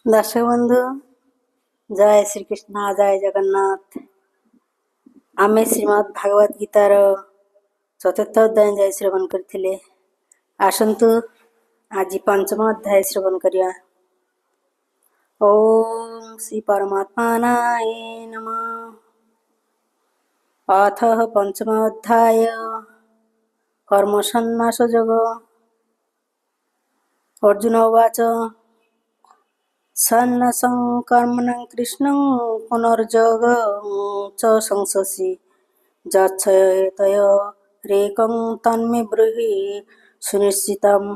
दर्शक बंधु जय श्रीकृष्ण जय जगन्नाथ। आमे श्रीमद् भागवत गीतार चतुर्थ अध्याय जय श्रवण करथिले। आसन्तु आज पंचम अध्याय श्रवण करिया। ओम श्री परमात्मानाय नमः। अथ पंचम अध्याय कर्म संन्यास योग। अर्जुन उवाच सन्न्यासं कर्मणं कृष्णं पुनर्योगं च संशसि यच्छयतय रेकं तन्मे ब्रूहि सुनिश्चितम्।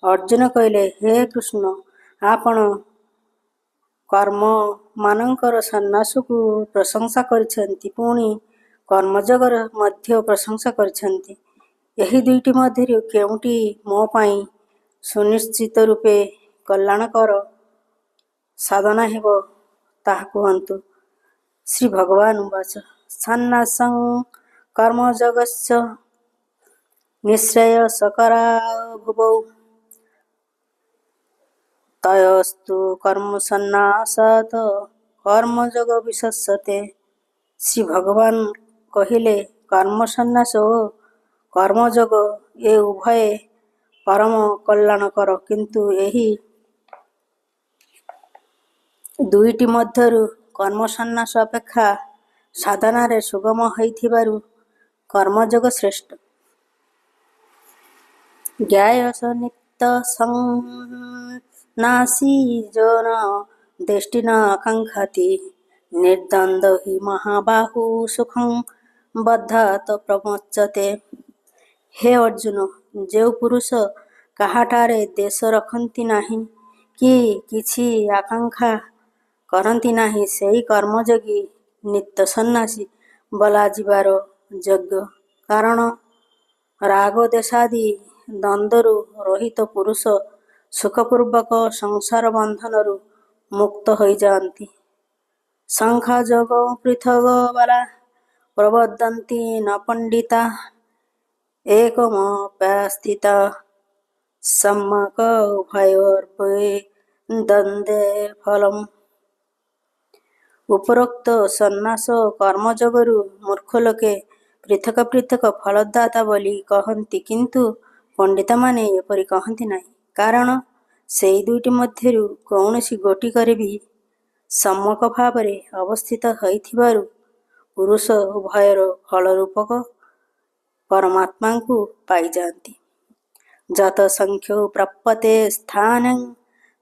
अर्जुन कहले, हे कृष्ण, आपण कर्म मानकर सन्यासକୁ प्रशंसा କରିଛନ୍ତି, ପୁଣି କର୍ମଯୋଗର ମଧ୍ୟ ପ୍ରଶଂସା କରିଛନ୍ତି। ଏହି ଦୁଇଟି ମଧ୍ୟରୁ କେଉଁଟି ମୋ ପାଇଁ ସୁନିଶ୍ଚିତ ରୂପେ କଲ୍ୟାଣକର ସାଧନା ହେବ ତାହା କୁହନ୍ତୁ। ଶ୍ରୀ ଭଗବାନ ଉବାଚ ସନ୍ନ୍ୟାସଂ କର୍ମଯୋଗସ୍ୟ ନିଃଶ୍ରେୟସକରାଭୁବୌ ତୟସ୍ତୁ କର୍ମ ସନ୍ନ୍ୟାସାତ୍ କର୍ମଯୋଗ ବିଶସ୍ୟତେ। ଶ୍ରୀ ଭଗବାନ କହିଲେ, କର୍ମ ସନ୍ନ୍ୟାସ ଓ କର୍ମଯୋଗ ଏ ଉଭୟ ପରମ କଲ୍ୟାଣକର, କିନ୍ତୁ ଏହି ଦୁଇଟି ମଧ୍ୟରୁ କର୍ମ ସନ୍ନ୍ୟାସ ଅପେକ୍ଷା ସାଧନାରେ ସୁଗମ ହୋଇଥିବାରୁ କର୍ମଯୋଗ ଶ୍ରେଷ୍ଠ। ଜ୍ଞାୟସ ନିତ୍ୟ ସନ୍ନ୍ୟାସୀ ଯୋ ନ ଦେଷ୍ଟି ନ ଆକାଙ୍କ୍ଷାତି ନିର୍ଦ୍ଦନ୍ଦ ହି ମହାବାହୁ ସୁଖଂ ବଦ୍ଧାତ ପ୍ରମୋଚ୍ୟତେ। ହେ ଅର୍ଜୁନ, ଯେଉଁ ପୁରୁଷ କାହାଠାରେ ଦେଶ ରଖନ୍ତି ନାହିଁ କି କିଛି ଆକାଙ୍କ୍ଷା କରନ୍ତି ନାହିଁ, ସେହି କର୍ମଯୋଗୀ ନିତ୍ୟ ସନ୍ନ୍ୟାସୀ ବୋଲାଯିବାର ଯୋଗ୍ୟ। କାରଣ ରାଗ ଦେଶାଦି ଦ୍ୱନ୍ଦ୍ୱରୁ ରହିତ ପୁରୁଷ ସୁଖପୂର୍ବକ ସଂସାର ବନ୍ଧନରୁ ମୁକ୍ତ ହୋଇଯାଆନ୍ତି। ସାଂଖ୍ୟଯୋଗ ପୃଥଗ ବାଲା ପ୍ରବଦନ୍ତି ନ ପଣ୍ଡିତା ଏକମପ୍ୟସ୍ଥିତା ସମ୍ୟକ୍ ଉଭୟୋର୍ଦ୍ୱୟ ଦ୍ୱନ୍ଦ୍ୱେ ଫଲମ୍। ଉପରୋକ୍ତ ସନ୍ନ୍ୟାସ ଓ କର୍ମଯୋଗରୁ ମୂର୍ଖ ଲୋକେ ପୃଥକ ପୃଥକ ଫଳଦାତା ବୋଲି କହନ୍ତି, କିନ୍ତୁ ପଣ୍ଡିତମାନେ ଏପରି କହନ୍ତି ନାହିଁ। କାରଣ ସେହି ଦୁଇଟି ମଧ୍ୟରୁ କୌଣସି ଗୋଟିକରେ ବି ସମ୍ୟକ ଭାବରେ ଅବସ୍ଥିତ ହୋଇଥିବାରୁ ପୁରୁଷ ଉଭୟର ଫଳରୂପକ ପରମାତ୍ମାଙ୍କୁ ପାଇଯାଆନ୍ତି। ଯତ ସଂଖ୍ୟୋ ପ୍ରାପ୍ୟତେ ସ୍ଥାନଂ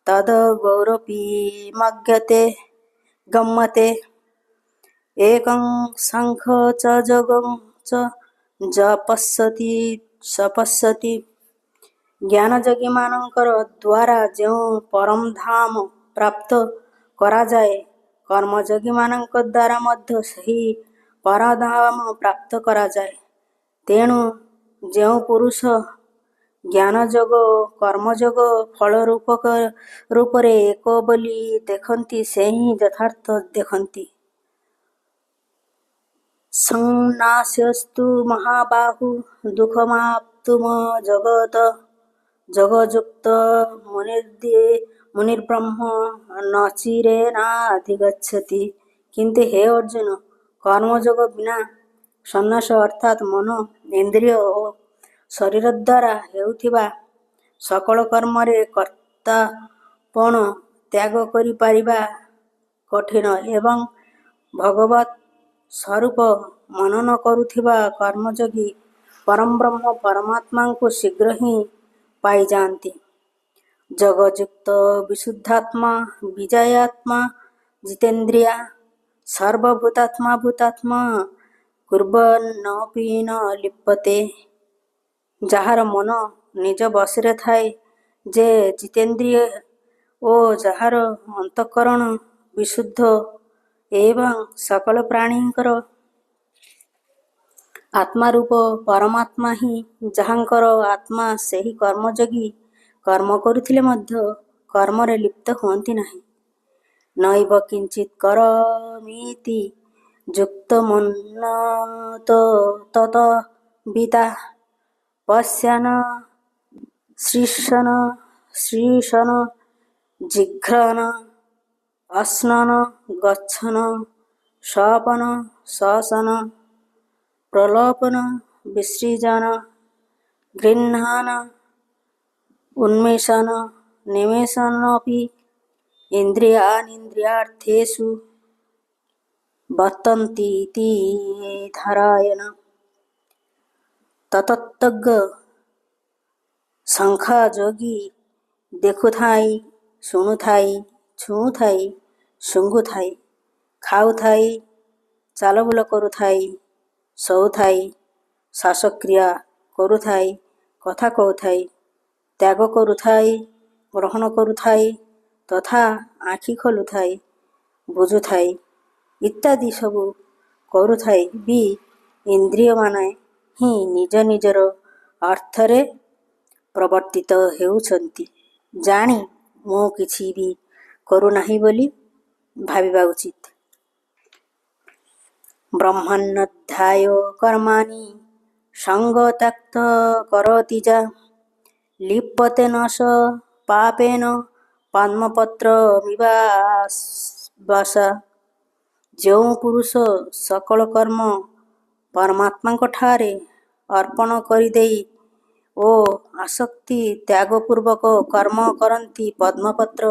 ତଦ୍ ଗୌରୋପି ଗମ୍ୟତେ ଏକଂ ସାଂଖ୍ୟ ଚ ଯୋଗଂ ଚ ଯ ପଶ୍ୟତି ସ ପଶ୍ୟତି। ଜ୍ଞାନଯୋଗୀମାନଙ୍କର ଦ୍ୱାରା ଯେଉଁ ପରମ ଧାମ ପ୍ରାପ୍ତ କରାଯାଏ, କର୍ମଯୋଗୀମାନଙ୍କ ଦ୍ୱାରା ମଧ୍ୟ ସେହି ପରଧାମ ପ୍ରାପ୍ତ କରାଯାଏ। ତେଣୁ ଯେଉଁ ପୁରୁଷ ଜ୍ଞାନଯୋଗ ଓ କର୍ମଯୋଗ ଫଳରୂପକ ରୂପରେ ଏକ ବୋଲି ଦେଖନ୍ତି, ସେ ହିଁ ଯଥାର୍ଥ ଦେଖନ୍ତି। ସନ୍ନ୍ୟାସସ୍ତୁ ମହାବାହୁ ଦୁଃଖମାପ୍ତୁମ ଜଗତ ଯୋଗଯୁକ୍ତ ମୁନିର୍ବ୍ରହ୍ମ ନଚିରେଣାଧିଗଚ୍ଛତି। କିନ୍ତୁ ହେ ଅର୍ଜୁନ, କର୍ମଯୋଗ ବିନା ସନ୍ନ୍ୟାସ ଅର୍ଥାତ୍ ମନ, ଇନ୍ଦ୍ରିୟ ଓ ଶରୀର ଦ୍ୱାରା ହେଉଥିବା ସକଳ କର୍ମରେ କର୍ତ୍ତାପଣ ତ୍ୟାଗ କରିପାରିବା କଠିନ ଏବଂ ଭଗବତ୍ ସ୍ୱରୂପ ମନନ କରୁଥିବା କର୍ମଯୋଗୀ ପରଂବ୍ରହ୍ମ ପରମାତ୍ମାଙ୍କୁ ଶୀଘ୍ର ହିଁ ପାଇଯାଆନ୍ତି। ଯୋଗଯୁକ୍ତ ବିଶୁଦ୍ଧାତ୍ମା ବିଜୟାତ୍ମା ଜିତେନ୍ଦ୍ରିୟା ସର୍ବଭୂତାତ୍ମା ଭୂତାତ୍ମା କୁର୍ବନ୍ନପି ନ ଲିପ୍ୟତେ। ଯାହାର ମନ ନିଜ ବଶରେ ଥାଏ, ଯେ ଜିତେନ୍ଦ୍ରିୟ ଓ ଯାହାର ଅନ୍ତଃକରଣ ବିଶୁଦ୍ଧ ଏବଂ ସକଳ ପ୍ରାଣୀଙ୍କର ଆତ୍ମାରୂପ ପରମାତ୍ମା ହିଁ ଯାହାଙ୍କର ଆତ୍ମା, ସେହି କର୍ମଯୋଗୀ କର୍ମ କରୁଥିଲେ ମଧ୍ୟ କର୍ମରେ ଲିପ୍ତ ହୁଅନ୍ତି ନାହିଁ। ନୈବ କିଞ୍ଚିତ୍ କରୋମୀତି ଯୁକ୍ତମନୋ ତତବିତା ପଶ୍ୟନ୍ ଶ୍ରୀଶନ୍ जिघ्रन अस्नन गच्छन शपन शसन प्रलोभन विसृजन गृह्णन उन्मेषण निमेषनपि इन्द्रियाणीन्द्रियार्थेषु वर्तन्तीति धारयन्। ततस्तज्ञ शंखा जोगी देखुथाई ଶୁଣୁଥାଇ ଛୁଉଁଥାଇ ଶୁଙ୍ଘୁଥାଇ ଖାଉଥାଇ ଚାଲବୁଲ କରୁଥାଇ ଶୋଉଥାଇ ଶ୍ୱାସକ୍ରିୟା କରୁଥାଇ କଥା କହୁଥାଇ ତ୍ୟାଗ କରୁଥାଇ ଗ୍ରହଣ କରୁଥାଇ ତଥା ଆଖି ଖୋଲୁଥାଇ ବୁଝୁଥାଇ ଇତ୍ୟାଦି ସବୁ କରୁଥାଇ ବି ଇନ୍ଦ୍ରିୟମାନେ ହିଁ ନିଜ ନିଜର ଅର୍ଥରେ ପ୍ରବର୍ତ୍ତିତ ହେଉଛନ୍ତି। ଜାଣି ମୁଁ କିଛି ବି କରୁନାହିଁ ବୋଲି ଭାବିବା ଉଚିତ। ବ୍ରହ୍ମଣ୍ୟଧ୍ୟାୟ କର୍ମାଣି ସଙ୍ଗତ୍ୟାକ୍ତ କରୋତି ଯା ଲିପ୍ୟତେ ନ ସ ପାପେନ ପଦ୍ମପତ୍ରମିବାମ୍ବସା। ଯେଉଁ ପୁରୁଷ ସକଳ କର୍ମ ପରମାତ୍ମାଙ୍କଠାରେ ଅର୍ପଣ କରିଦେଇ ଓ ଆସକ୍ତି ତ୍ୟାଗପୂର୍ବକ କର୍ମ କରନ୍ତି, ପଦ୍ମପତ୍ର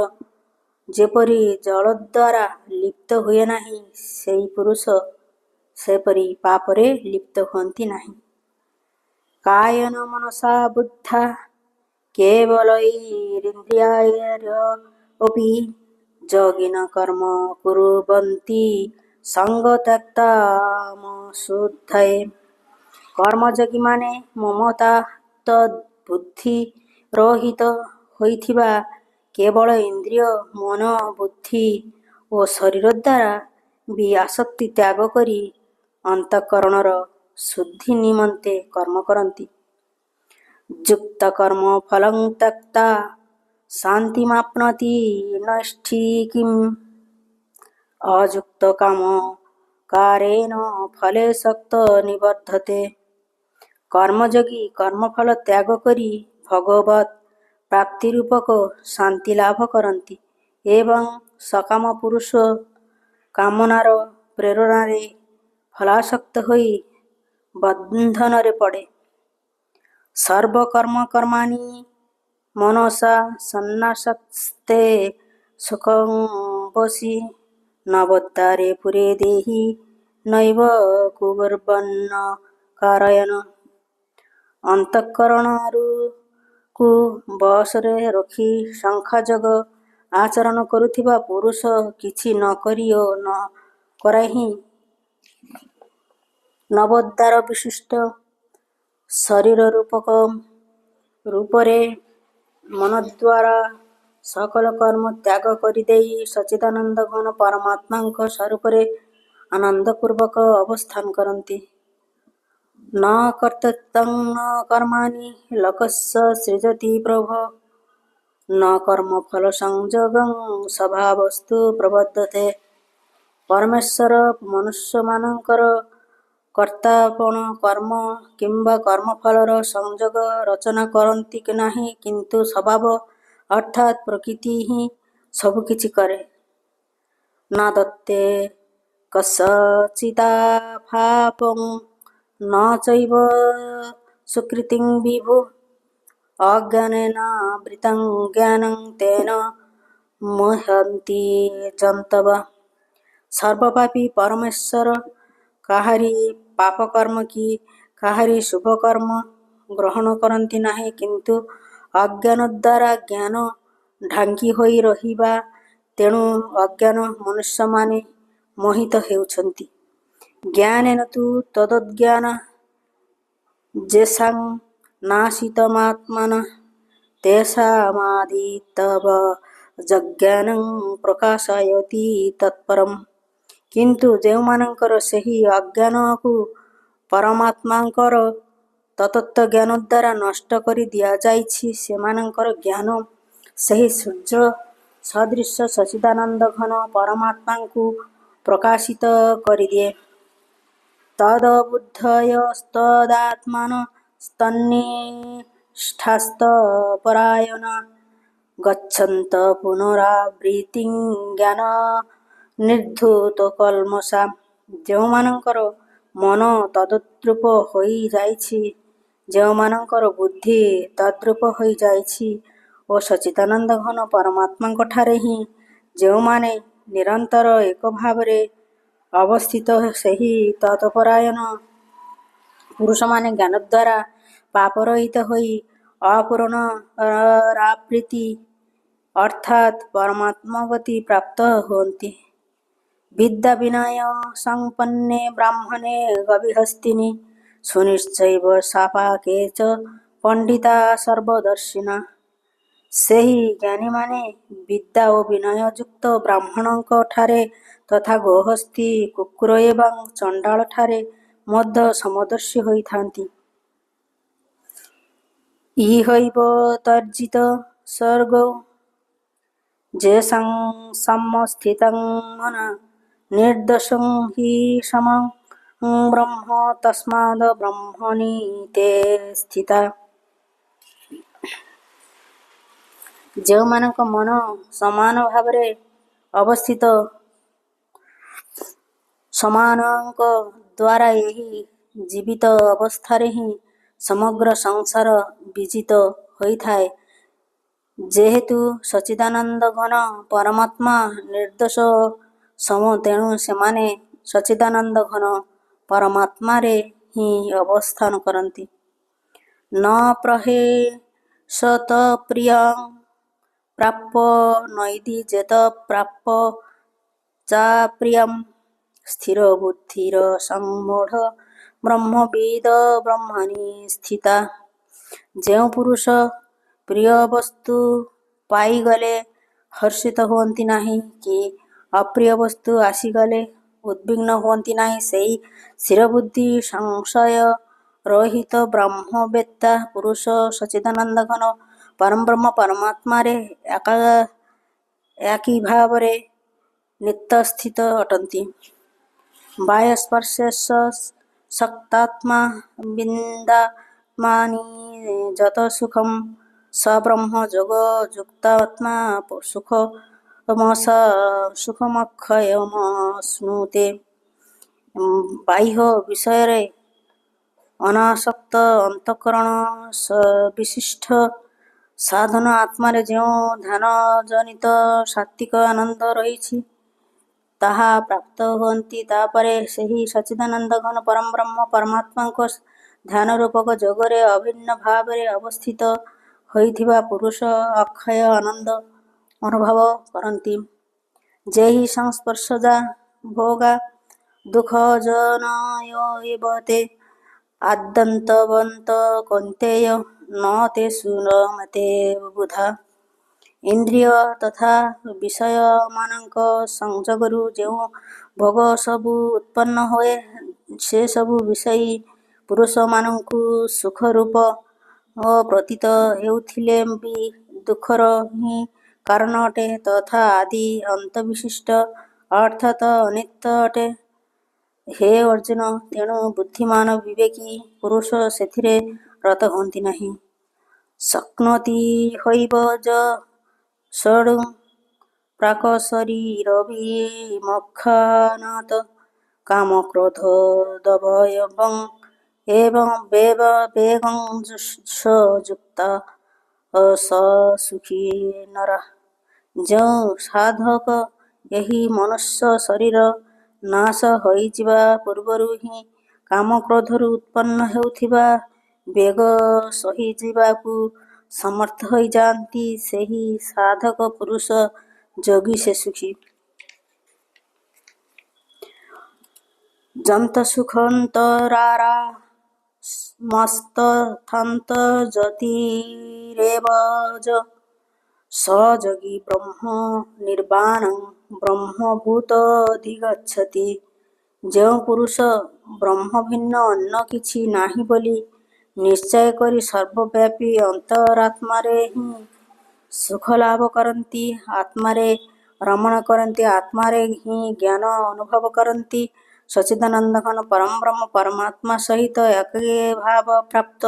ଯେପରି ଜଳଦ୍ୱାରା ଲିପ୍ତ ହୁଏ ନାହିଁ, ସେହି ପୁରୁଷ ସେପରି ପାପରେ ଲିପ୍ତ ହୁଅନ୍ତି ନାହିଁ। କାୟେନ ମନସା ବୁଦ୍ଧ୍ୟା କେବଲୈରିନ୍ଦ୍ରିୟୈରପି ଯୋଗିନ କର୍ମ କୁର୍ବନ୍ତି ସଙ୍ଗତ୍ୟାକ୍ତାମଶୁଦ୍ଧୟେ। କର୍ମଯୋଗୀମାନେ ମମତା ବୁଦ୍ଧି ରହିତ ହୋଇଥିବା କେବଳ ଇନ୍ଦ୍ରିୟ, ମନ, ବୁଦ୍ଧି ଓ ଶରୀର ଦ୍ୱାରା ବି ଆସକ୍ତି ତ୍ୟାଗ କରି ଅନ୍ତଃକରଣର ଶୁଦ୍ଧି ନିମନ୍ତେ କର୍ମ କରନ୍ତି। ଯୁକ୍ତ କର୍ମ ଫଲଂ ତ୍ୟକ୍ତା ଶାନ୍ତିମାପ୍ନୋତି ନୈଷ୍ଠିକୀମ୍। ଅଯୁକ୍ତ କାମ କାରେଣ ଫଲେ ଶକ୍ତ ନିବଧ୍ୟତେ। କର୍ମଯୋଗୀ କର୍ମଫଳ ତ୍ୟାଗ କରି ଭଗବତ୍ ପ୍ରାପ୍ତିରୂପକ ଶାନ୍ତି ଲାଭ କରନ୍ତି ଏବଂ ସକାମ ପୁରୁଷ କାମନାର ପ୍ରେରଣାରେ ଫଳାସକ୍ତ ହୋଇ ବନ୍ଧନରେ ପଡ଼େ। ସର୍ବକର୍ମକର୍ମାଣି ମନସା ସନ୍ନ୍ୟସ୍ତେ ସୁଖଂ ବଶି ନବଦ୍ୱାରେ ପୁରେ ଦେହି ନୈବ କୁର୍ବନ୍ନ କାରୟେଣ। ଅନ୍ତଃକରଣକୁ ବଶରେ ରଖି ସାଂଖ୍ୟଯୋଗ ଆଚରଣ କରୁଥିବା ପୁରୁଷ କିଛି ନ କରି ଓ ନ କରାଇ ହିଁ ନବଦ୍ୱାର ବିଶିଷ୍ଟ ଶରୀର ରୂପରେ ମନଦ୍ୱାରା ସକଳ କର୍ମ ତ୍ୟାଗ କରିଦେଇ ସଚ୍ଚିଦାନନ୍ଦ ଘନ ପରମାତ୍ମାଙ୍କ ସ୍ୱରୂପରେ ଆନନ୍ଦପୂର୍ବକ ଅବସ୍ଥାନ କରନ୍ତି। ନ କର୍ତ୍ତୃତ୍ୱଂ ନ କର୍ମାଣି ଲୋକସ୍ୟ ସୃଜତି ପ୍ରଭୋ ନ କର୍ମଫଳ ସଂଯୋଗଂ ସ୍ୱଭାବସ୍ତୁ ପ୍ରବର୍ତ୍ତତେ। ପରମେଶ୍ୱର ମନୁଷ୍ୟମାନଙ୍କର କର୍ତ୍ତାପଣ କର୍ମ କିମ୍ବା କର୍ମଫଳର ସଂଯୋଗ ରଚନା କରନ୍ତି ନାହିଁ, କିନ୍ତୁ ସ୍ୱଭାବ ଅର୍ଥାତ୍ ପ୍ରକୃତି ହିଁ ସବୁକିଛି କରେ। ନ ଦତ୍ତେ କସ୍ୟଚିଦାପାପଂ ନ ଚୈବ ସୁକୃତିଂ ବିଭୁ ଅଜ୍ଞାନେନାବୃତଂ ଜ୍ଞାନଂ ତେନ ମୁହ୍ୟନ୍ତି ଜନ୍ତବଃ। ସର୍ବପାପୀ ପରମେଶ୍ୱର କାହାରି ପାପକର୍ମ କି କାହାରି ଶୁଭକର୍ମ ଗ୍ରହଣ କରନ୍ତି ନାହିଁ, କିନ୍ତୁ ଅଜ୍ଞାନ ଦ୍ୱାରା ଜ୍ଞାନ ଢାଙ୍କି ହୋଇ ରହିବା ତେଣୁ ଅଜ୍ଞାନ ମନୁଷ୍ୟମାନେ ମୋହିତ ହେଉଛନ୍ତି। ଜ୍ଞାନେନ ତୁ ତଦଜ୍ଞାନାଃ ୟେଷାଂ ନାଶିତମାତ୍ମନଃ ତେଷାମାଦିତବଜ୍ଞାନଂ ପ୍ରକାଶୟତି ତତ୍ପରମ୍। କିନ୍ତୁ ଯେଉଁମାନଙ୍କର ସେହି ଅଜ୍ଞାନକୁ ପରମାତ୍ମାଙ୍କର ତତ୍ତ୍ୱ ଜ୍ଞାନ ଦ୍ୱାରା ନଷ୍ଟ କରି ଦିଆଯାଇଛି, ସେମାନଙ୍କର ଜ୍ଞାନ ସେହି ସୂର୍ଯ୍ୟ ସଦୃଶ ସଚ୍ଚିଦାନନ୍ଦ ଘନ ପରମାତ୍ମାଙ୍କୁ ପ୍ରକାଶିତ କରିଦିଏ। ତଦବୁଦ୍ଧୟସ୍ତଦାତ୍ମନସ୍ତନ୍ନିଷ୍ଠାସ୍ତପରାୟଣା ଗଚ୍ଛନ୍ତ ପୁନରାବୃତ୍ତିଂ ଜ୍ଞାନ ନିର୍ଧୂତ କଲ୍ମଷା। ଯେଉଁମାନଙ୍କର ମନ ତଦ୍ରୂପ ହୋଇଯାଇଛି, ଯେଉଁମାନଙ୍କର ବୁଦ୍ଧି ତଦ୍ରୂପ ହୋଇଯାଇଛି ଓ ସଚ୍ଚିଦାନନ୍ଦ ଘନ ପରମାତ୍ମାଙ୍କଠାରେ ହିଁ ଯେଉଁମାନେ ନିରନ୍ତର ଏକ ଭାବରେ ଅବସ୍ଥିତ, ସେହି ତତ୍ପରାୟଣ ପୁରୁଷମାନେ ଜ୍ଞାନଦ୍ୱାରା ପାପରହିତ ହୋଇ ଅପୁନରାବୃତ୍ତି ଅର୍ଥାତ୍ ପରମାତ୍ମଗତି ପ୍ରାପ୍ତ ହୁଅନ୍ତି। ବିଦ୍ୟା ବିନୟ ସଂପନ୍ନେ ବ୍ରାହ୍ମଣେ ଗବିହସ୍ତିନି ସୁନିଶ୍ଚୈବ ସାପାକେ ଚ ପଣ୍ଡିତା ସର୍ବଦର୍ଶିନା। ସେହି ଜ୍ଞାନୀମାନେ ବିଦ୍ୟା ଓ ବିନୟ ଯୁକ୍ତ ବ୍ରାହ୍ମଣଙ୍କଠାରେ ତଥା ଗୋହସ୍ତୀ, କୁକୁର ଏବଂ ଚଣ୍ଡାଳଠାରେ ମଧ୍ୟ ସମଦର୍ଶୀ ହୋଇଥାନ୍ତି। ଇହୈବ ତର୍ଜିତ ସ୍ୱର୍ଗୋ ଯେଷାଂ ସମସ୍ଥିତଂ ମନା ନିର୍ଦୋଷଂ हि ସମଂ ବ୍ରହ୍ମ ତସ୍ମାଦ୍ ବ୍ରହ୍ମଣି ते ସ୍ଥିତା। ଯେଉଁମାନଙ୍କ ମନ ସମାନ ଭାବରେ ଅବସ୍ଥିତ, ସମାନଙ୍କ ଦ୍ୱାରା ଏହି ଜୀବିତ ଅବସ୍ଥାରେ ହିଁ ସମଗ୍ର ସଂସାର ବିଜିତ ହୋଇଥାଏ। ଯେହେତୁ ସଚ୍ଚିଦାନନ୍ଦ ଘନ ପରମାତ୍ମା ନିର୍ଦୋଷ ଓ ସମ, ତେଣୁ ସେମାନେ ସଚ୍ଚିଦାନନ୍ଦ ଘନ ପରମାତ୍ମାରେ ହିଁ ଅବସ୍ଥାନ କରନ୍ତି। ନ ପ୍ରହେଷତ ପ୍ରିୟଂ ପ୍ରାପ୍ୟ ନୈତି ଚେତ ପ୍ରାପ୍ୟ ଚାପ୍ରିୟଂ ସ୍ଥିର ବୁଦ୍ଧିର ସମ୍ମୂଢ଼ ବ୍ରହ୍ମବିଦ୍ ବ୍ରହ୍ମଣି ସ୍ଥିତା। ଯେଉଁ ପୁରୁଷ ପ୍ରିୟ ବସ୍ତୁ ପାଇଗଲେ ହର୍ଷିତ ହୁଅନ୍ତି ନାହିଁ କି ଅପ୍ରିୟ ବସ୍ତୁ ଆସିଗଲେ ଉଦ୍ବିଗ୍ନ ହୁଅନ୍ତି ନାହିଁ, ସେହି ସ୍ଥିରବୁଦ୍ଧି ସଂଶୟ ରହିତ ବ୍ରହ୍ମବେତ୍ତା ପୁରୁଷ ସଚ୍ଚିଦାନନ୍ଦ ଘନ ପରଂବ୍ରହ୍ମ ପରମାତ୍ମାରେ ଏକାକୀ ଭାବରେ ନିତ୍ୟସ୍ଥିତ ଅଟନ୍ତି। ବାହ୍ୟସ୍ପର୍ଶେଷ ଶକ୍ତାତ୍ମା ବିନ୍ଦାତ୍ମାନି ଯତ ସୁଖଂ ସ ବ୍ରହ୍ମ ଯୋଗ ଯୁକ୍ତାତ୍ମା ସୁଖମକ୍ଷୟମଶ୍ନୁତେ। ବାହ୍ୟ ବିଷୟରେ ଅନାସକ୍ତ ଅନ୍ତଃକରଣ ବିଶିଷ୍ଟ ସାଧନ ଆତ୍ମାରେ ଯେଉଁ ଧ୍ୟାନଜନିତ ସାତ୍ତ୍ୱିକ ଆନନ୍ଦ ରହିଛି, ତାହା ପ୍ରାପ୍ତ ହୁଅନ୍ତି। ତାପରେ ସେହି ସଚ୍ଚିଦାନନ୍ଦ ଘନ ପରଂବ୍ରହ୍ମ ପରମାତ୍ମାଙ୍କ ଧ୍ୟାନରୂପକ ଯୋଗରେ ଅଭିନ୍ନ ଭାବରେ ଅବସ୍ଥିତ ହୋଇଥିବା ପୁରୁଷ ଅକ୍ଷୟ ଆନନ୍ଦ ଅନୁଭବ କରନ୍ତି। ଜୈଃ ସଂସ୍ପର୍ଶଜା ଭୋଗା ଦୁଃଖଜନୟୋ ତେ ଆଦ୍ୟନ୍ତବନ୍ତ କୌନ୍ତେୟ ନ ତେଷୁ ରମତେ ବୁଧା। ଇନ୍ଦ୍ରିୟ ତଥା ବିଷୟମାନଙ୍କ ସଂଯୋଗରୁ ଯେଉଁ ଭୋଗ ସବୁ ଉତ୍ପନ୍ନ ହୁଏ, ସେସବୁ ବିଷୟୀ ପୁରୁଷମାନଙ୍କୁ ସୁଖରୂପ ପ୍ରତୀତ ହେଉଥିଲେ ବି ଦୁଃଖର ହିଁ କାରଣ ଅଟେ ତଥା ଆଦି ଅନ୍ତବିଶିଷ୍ଟ ଅର୍ଥାତ୍ ଅନିତ୍ୟ ଅଟେ। ହେ ଅର୍ଜୁନ, ତେଣୁ ବୁଦ୍ଧିମାନ ବିବେକୀ ପୁରୁଷ ସେଥିରେ ରତ ହୁଅନ୍ତି ନାହିଁ। ଶକ୍ନୋତି ହୈବ ଯଃ ସୋଢୁଂ ପ୍ରାକ୍ଶରୀରବିମୁଖାନାତ୍ କାମକ୍ରୋଧୋଦ୍ଭବଂ ଏବଂ ବେଗଂ ସ ଯୁକ୍ତଃ ସ ସୁଖୀ ନରଃ। ଯେଉଁ ସାଧକ ଏହି ମନୁଷ୍ୟ ଶରୀର ନାଶ ହୋଇଯିବା ପୂର୍ବରୁ ହିଁ କାମକ୍ରୋଧରୁ ଉତ୍ପନ୍ନ ହେଉଥିବା ବେଗ ସହିଯିବାକୁ ସମର୍ଥ ହୋଇଯାଆନ୍ତି, ସେହି ସାଧକ ପୁରୁଷ ଯୋଗୀ ସେ ସୁଖୀ। ଯନ୍ତସୁଖନ୍ତରାରାମସ୍ତଥାନ୍ତର୍ଜ୍ୟୋତିରେବ ଯଃ ସ ଯୋଗୀ ବ୍ରହ୍ମ ନିର୍ବାଣଂ ବ୍ରହ୍ମଭୂତୋऽଧିଗଚ୍ଛତି। ଯେଉଁ ପୁରୁଷ ବ୍ରହ୍ମ ଭିନ୍ନ ଅନ୍ୟ କିଛି ନାହିଁ ବୋଲି ନିଶ୍ଚୟ କରି ସର୍ବବ୍ୟାପୀ ଅନ୍ତରାତ୍ମାରେ ହିଁ ସୁଖଲାଭ କରନ୍ତି, ଆତ୍ମାରେ ରମଣ କରନ୍ତି, ଆତ୍ମାରେ ହିଁ ଜ୍ଞାନ ଅନୁଭବ କରନ୍ତି, ସଚ୍ଚିଦାନନ୍ଦ ଘନ ପରଂବ୍ରହ୍ମ ପରମାତ୍ମା ସହିତ ଏକାକୀ ଭାବ ପ୍ରାପ୍ତ,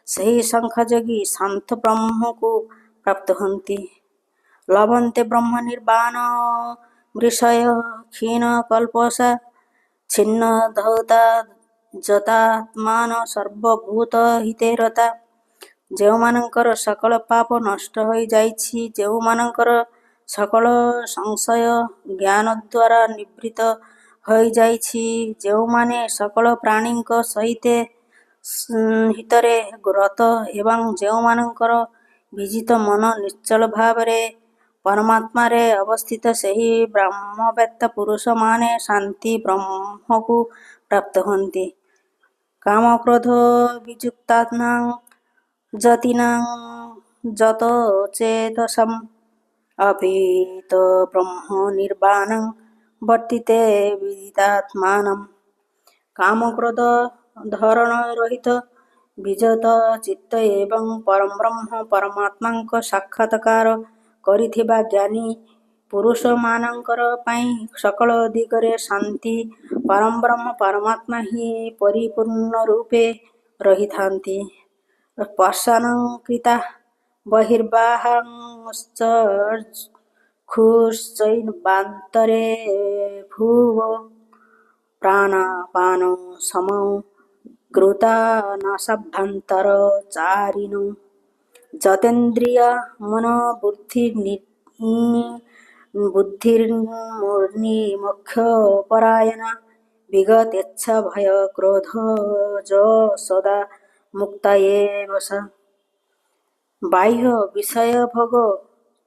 ସେହି ସଂଖ୍ୟାଯୋଗୀ ଶାନ୍ତ ବ୍ରହ୍ମକୁ ପ୍ରାପ୍ତ ହୁଅନ୍ତି। लभन्ते ब्रह्मनिर्वाण वृषय क्षीणकल्पसा छिन्ନधौता ଯତାତ୍ମାନ ସର୍ବଭୂତ ହିତେ ରତା। ଯେଉଁମାନଙ୍କର ସକଳ ପାପ ନଷ୍ଟ ହୋଇଯାଇଛି, ଯେଉଁମାନଙ୍କର ସକଳ ସଂଶୟ ଜ୍ଞାନ ଦ୍ୱାରା ନିବୃତ୍ତ ହୋଇଯାଇଛି, ଯେଉଁମାନେ ସକଳ ପ୍ରାଣୀଙ୍କ ହିତରେ ରତ ଏବଂ ଯେଉଁମାନଙ୍କର ବିଜିତ ମନ ନିଶ୍ଚଳ ଭାବରେ ପରମାତ୍ମାରେ ଅବସ୍ଥିତ, ସେହି ବ୍ରହ୍ମବେତ୍ତା ପୁରୁଷମାନେ ଶାନ୍ତି ବ୍ରହ୍ମକୁ ପ୍ରାପ୍ତ ହୁଅନ୍ତି। କାମକ୍ରୋଧ ବିଯୁକ୍ତାନାଂ ଯତିନାଂ ଯତଚେତସମ୍ ଅପୀତ ବ୍ରହ୍ମ ନିର୍ବାଣଂ ବର୍ତ୍ତିତେ ବିଦିତାତ୍ମାନମ୍। କାମକ୍ରୋଧ ଧରଣ ରହିତ ବିଜତ ଚିତ୍ତ ଏବଂ ପରବ୍ରହ୍ମ ପରମାତ୍ମାଙ୍କ ସାକ୍ଷାତକାର କରିଥିବା ଜ୍ଞାନୀ ପୁରୁଷମାନଙ୍କର ପାଇଁ ସକଳ ଦିଗରେ ଶାନ୍ତି ପରବ୍ରହ୍ମ ପରମାତ୍ମା ହିଁ ପରିପୂର୍ଣ୍ଣ ରୂପେ ରହିଥାନ୍ତି। ପଶ୍ୟାନଂ କ୍ରୀତା ବହିର୍ବାହାଂଶ୍ଚକ୍ଷୁଶ୍ଚୈବାନ୍ତରେ ଭୁବୋ ପ୍ରାଣାପାନଂ ସମଂ କୃତାନାଶାଭ୍ୟନ୍ତରଚାରିଣୋ ଯତେନ୍ଦ୍ରିୟ ବୁଦ୍ଧିର୍ମୋକ୍ଷପରାୟଣା ବିଗତେଚ୍ଛା ଭୟ କ୍ରୋଧ ଯ ସଦା ମୁକ୍ତା ଏବ ସା। ବାହ୍ୟ ବିଷୟଭୋଗ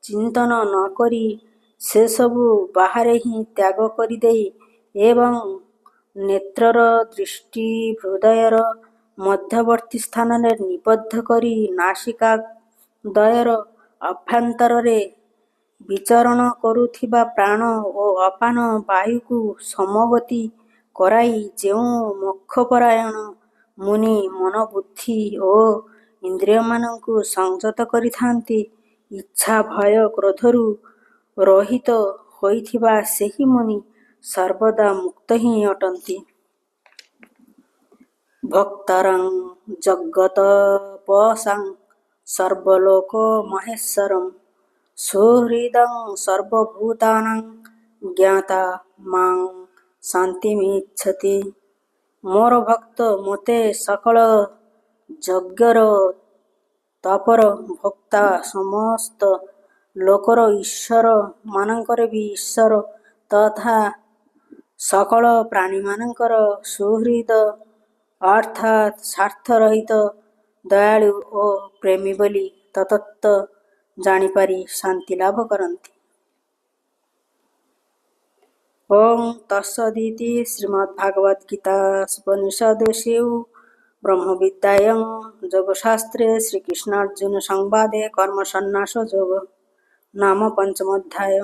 ଚିନ୍ତନ ନ କରି ସେସବୁ ବାହାରେ ହିଁ ତ୍ୟାଗ କରିଦେଇ ଏବଂ ନେତ୍ରର ଦୃଷ୍ଟି ହୃଦୟର ମଧ୍ୟବର୍ତ୍ତୀ ସ୍ଥାନରେ ନିବଦ୍ଧ କରି ନାସିକାଦ୍ୱୟର ଅଭ୍ୟନ୍ତରରେ ବିଚରଣ କରୁଥିବା ପ୍ରାଣ ଓ ଅପାନ ବାୟୁକୁ ସମଗତି କରାଇ ଯେଉଁ ମୋକ୍ଷପରାୟଣ ମୁନି ମନ ବୁଦ୍ଧି ଓ ଇନ୍ଦ୍ରିୟମାନଙ୍କୁ ସଂଯତ କରିଥାନ୍ତି, ଇଚ୍ଛା ଭୟ କ୍ରୋଧରୁ ରହିତ ହୋଇଥିବା ସେହି ମୁନି ସର୍ବଦା ମୁକ୍ତ ହିଁ ଅଟନ୍ତି। ଭୋକ୍ତାରଂ ଜଗତପସାଂ ସର୍ବଲୋକ ମହେଶ୍ୱରଂ ସୁହୃଦଂ ସର୍ବଭୂତାନାଂ ଜ୍ଞାତା ମାଂ ଶାନ୍ତିମିଚ୍ଛତି। ମୋର ଭକ୍ତ ମୋତେ ସକଳ ଯଜ୍ଞର ତପର ଭୋକ୍ତା ସମସ୍ତ ଲୋକର ଈଶ୍ୱର ମାନଙ୍କର ବି ଈଶ୍ୱର ତଥା ସକଳ ପ୍ରାଣୀମାନଙ୍କର ସୁହୃଦ ଅର୍ଥାତ୍ ସ୍ୱାର୍ଥରହିତ ଦୟାଳୁ ଓ ପ୍ରେମୀ ବୋଲି ତତତ୍ତ୍ୱ ଜାଣିପାରି ଶାନ୍ତି ଲାଭ କରନ୍ତି। ଓଂ ତତ୍ସଦିତି ଶ୍ରୀମଦ୍ଭାଗବଦ୍ଗୀତାସୂପନିଷଦସୁ ବ୍ରହ୍ମବିଦ୍ୟାୟାଂ ଯୋଗଶାସ୍ତ୍ରେ ଶ୍ରୀକୃଷ୍ଣାର୍ଜୁନ ସଂବାଦେ କର୍ମସନ୍ନ୍ୟାସ ଯୋଗ ନାମ ପଞ୍ଚମୋଧ୍ୟାୟ।